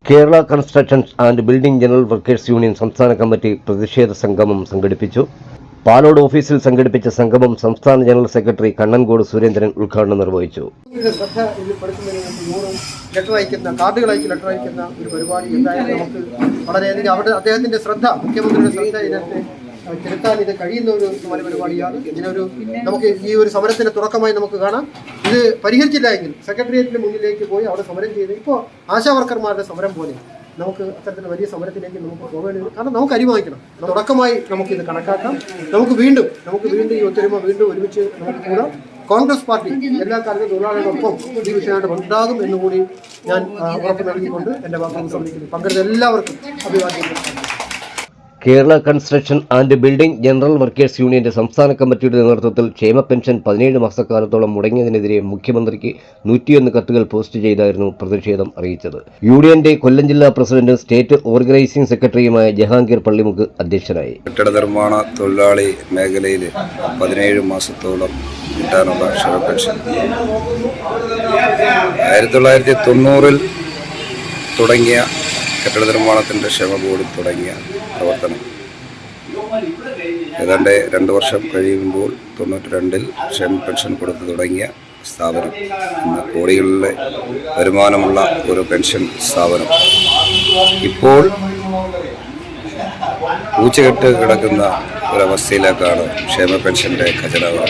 Kerala constructions and building general workers union സംസ്ഥാന committee പ്രതിഷേധ സംഗമം സംഘടിപ്പിച്ചു. പാലോട് ഓഫീസിൽ സംഘടിപ്പിച്ച സംഗമം സംസ്ഥാന ജനറൽ സെക്രട്ടറി കണ്ണൻകോട് സുരേന്ദ്രൻ ഉദ്ഘാടനം നിർവഹിച്ചു. കാർഡുകൾ അയക്കുന്ന ലെറ്റർ അയക്കുന്ന ഒരു പരിപാടി എന്തായാലും നമുക്ക് വളരെയധികം അദ്ദേഹത്തിന്റെ ശ്രദ്ധ, മുഖ്യമന്ത്രിയുടെ ശ്രദ്ധ ഇതിനകത്ത് ചെലുത്താൻ ഇത് കഴിയുന്ന ഒരു സമര പരിപാടിയാണ്. നമുക്ക് ഈ ഒരു സമരത്തിന്റെ തുടക്കമായി നമുക്ക് കാണാം. ഇത് പരിഹരിച്ചില്ല എങ്കിൽ സെക്രട്ടേറിയറ്റിന് മുന്നിലേക്ക് പോയി അവിടെ സമരം ചെയ്ത് ഇപ്പോൾ ആശാവർക്കർമാരുടെ സമരം പോലെ നമുക്ക് അത്തരത്തിൽ വലിയ സമരത്തിലേക്ക് നമുക്ക് പോകേണ്ടി വരും. കാരണം നമുക്ക് അരിവാങ്ങിക്കണം. തുടക്കമായി നമുക്കിത് കണക്കാക്കാം. നമുക്ക് വീണ്ടും ഈ ഒത്തൊരുമ വീണ്ടും ഒരുമിച്ച് നമുക്ക് കൂടാം. കോൺഗ്രസ് പാർട്ടി എല്ലാ കാലത്തും തൊഴിലാളികളൊപ്പം ഈ വിഷയമായിട്ട് ഉണ്ടാകും എന്നുകൂടി ഞാൻ ഉറപ്പ് നൽകിക്കൊണ്ട് എൻ്റെ വാക്കുകൾ സമ്മതിക്കുന്നു. പങ്കെടുത്ത എല്ലാവർക്കും അഭിവാദ്യങ്ങൾ. Kerala construction and building general workers യൂണിയന്റെ സംസ്ഥാന കമ്മിറ്റിയുടെ നേതൃത്വത്തിൽ ക്ഷേമ പെൻഷൻ 17 മാസക്കാലത്തോളം മുടങ്ങിയതിനെതിരെ മുഖ്യമന്ത്രിക്ക് 101 കത്തുകൾ പോസ്റ്റ് ചെയ്തായിരുന്നു പ്രതിഷേധം അറിയിച്ചത്. യൂണിയന്റെ കൊല്ലം ജില്ലാ പ്രസിഡന്റും സ്റ്റേറ്റ് ഓർഗനൈസിംഗ് സെക്രട്ടറിയുമായ ജഹാംഗീർ പള്ളിമുക്ക് അധ്യക്ഷനായി. കെട്ടിട നിർമ്മാണ തൊഴിലാളി മേഖലയിൽ 17 മാസത്തോളം കിട്ടാനുള്ള ക്ഷേമ പെൻഷൻ 1990 തുടങ്ങിയ കെട്ടിട നിർമ്മാണത്തിൻ്റെ ക്ഷേമ ബോർഡിൽ തുടങ്ങിയ പ്രവർത്തനം ഏതാണ്ട് 2 വർഷം കഴിയുമ്പോൾ 92 ക്ഷേമ പെൻഷൻ കൊടുത്തു തുടങ്ങിയ സ്ഥാപനം ഇന്ന് കോടികളിലെ വരുമാനമുള്ള ഒരു പെൻഷൻ സ്ഥാപനം ഇപ്പോൾ പൂച്ചകെട്ട് കിടക്കുന്ന ഒരവസ്ഥയിലേക്കാണ് ക്ഷേമ പെൻഷൻ്റെ ഖജനാവ്.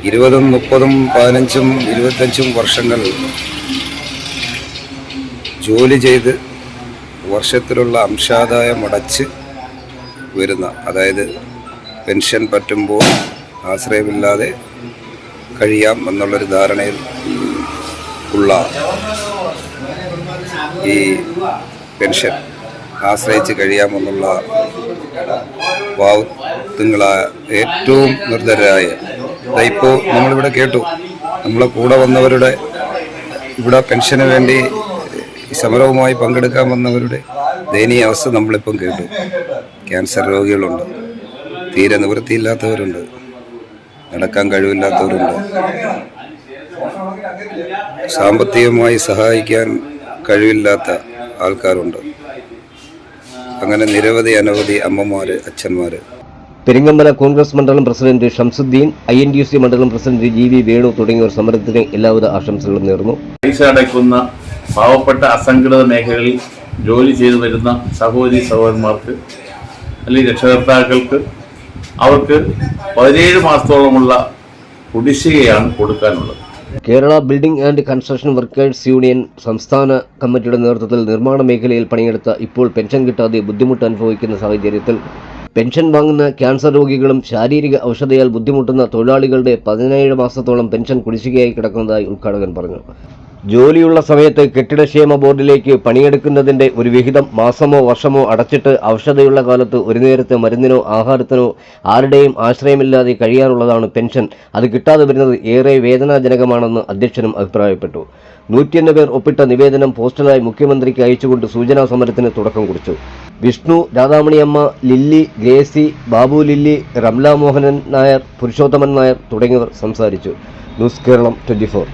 20, 30, 15, 25 വർഷങ്ങൾ ജോലി ചെയ്ത് വർഷത്തിലുള്ള അംശാദായം അടച്ച് വരുന്ന, അതായത് പെൻഷൻ പറ്റുമ്പോൾ ആശ്രയമില്ലാതെ കഴിയാം എന്നുള്ളൊരു ധാരണയിൽ ഉള്ള ഈ പെൻഷൻ ആശ്രയിച്ച് കഴിയാമെന്നുള്ള പാവത്തുങ്ങളായ ഏറ്റവും നിർദ്ധരായ, ഇപ്പോൾ നമ്മളിവിടെ കേട്ടു, നമ്മളെ കൂടെ വന്നവരുടെ ഇവിടെ പെൻഷന് വേണ്ടി സമരവുമായി പങ്കെടുക്കാൻ വന്നവരുടെ ദയനീയ അവസ്ഥ നമ്മളിപ്പം കേട്ടു. ക്യാൻസർ രോഗികളുണ്ട്, തീരെ നിവൃത്തിയില്ലാത്തവരുണ്ട്, നടക്കാൻ കഴിവില്ലാത്തവരുണ്ട്, സാമ്പത്തികമായി സഹായിക്കാൻ കഴിവില്ലാത്ത ആൾക്കാരുണ്ട്. അങ്ങനെ അനവധി അമ്മമാര്, അച്ഛന്മാര്. പെരിങ്ങമല കോൺഗ്രസ് മണ്ഡലം പ്രസിഡന്റ് ഷംസുദ്ദീൻ, INTUC മണ്ഡലം പ്രസിഡന്റ് GV വേണു തുടങ്ങിയവർ സമരത്തിന് എല്ലാവിധ ആശംസകളും നേർന്നു. പൈസ അടയ്ക്കുന്ന പാവപ്പെട്ട അസംഘടിത മേഖലകളിൽ ജോലി ചെയ്തു വരുന്ന സഹോദരന്മാർക്ക് അല്ലെങ്കിൽ രക്ഷകർത്താക്കൾക്ക് അവർക്ക് 17 മാസത്തോളമുള്ള കുടിശ്ശികയാണ് കൊടുക്കാനുള്ളത്. Kerala building and construction workers union സംസ്ഥാന കമ്മിറ്റിയുടെ നേതൃത്വത്തിൽ നിർമ്മാണ മേഖലയിൽ പണിയെടുത്ത ഇപ്പോൾ പെൻഷൻ കിട്ടാതെ ബുദ്ധിമുട്ട് അനുഭവിക്കുന്ന സാഹചര്യത്തിൽ പെൻഷൻ വാങ്ങുന്ന ക്യാൻസർ രോഗികളും ശാരീരിക ഔഷധയാൽ ബുദ്ധിമുട്ടുന്ന തൊഴിലാളികളുടെ 17 മാസത്തോളം പെൻഷൻ കുടിശ്ശികയായി കിടക്കുന്നതായി ഉദ്ഘാടകൻ പറഞ്ഞു. ജോലിയുള്ള സമയത്ത് കെട്ടിടക്ഷേമ ബോർഡിലേക്ക് പണിയെടുക്കുന്നതിൻ്റെ ഒരു വിഹിതം മാസമോ വർഷമോ അടച്ചിട്ട് ഔഷധയുള്ള കാലത്ത് ഒരു നേരത്തെ മരുന്നിനോ ആഹാരത്തിനോ ആരുടെയും ആശ്രയമില്ലാതെ കഴിയാനുള്ളതാണ് പെൻഷൻ. അത് കിട്ടാതെ വരുന്നത് ഏറെ വേദനാജനകമാണെന്ന് അധ്യക്ഷനും അഭിപ്രായപ്പെട്ടു. 101 പേർ ഒപ്പിട്ട നിവേദനം പോസ്റ്റലായി മുഖ്യമന്ത്രിക്ക് അയച്ചുകൊണ്ട് സൂചനാ സമരത്തിന് തുടക്കം കുറിച്ചു. വിഷ്ണു, രാധാമണിയമ്മ, ലില്ലി, ഗ്രേസി, ബാബു ലില്ലി, റംല മോഹനൻ നായർ, പുരുഷോത്തമൻ നായർ തുടങ്ങിയവർ സംസാരിച്ചു. ന്യൂസ് കേരളം 24.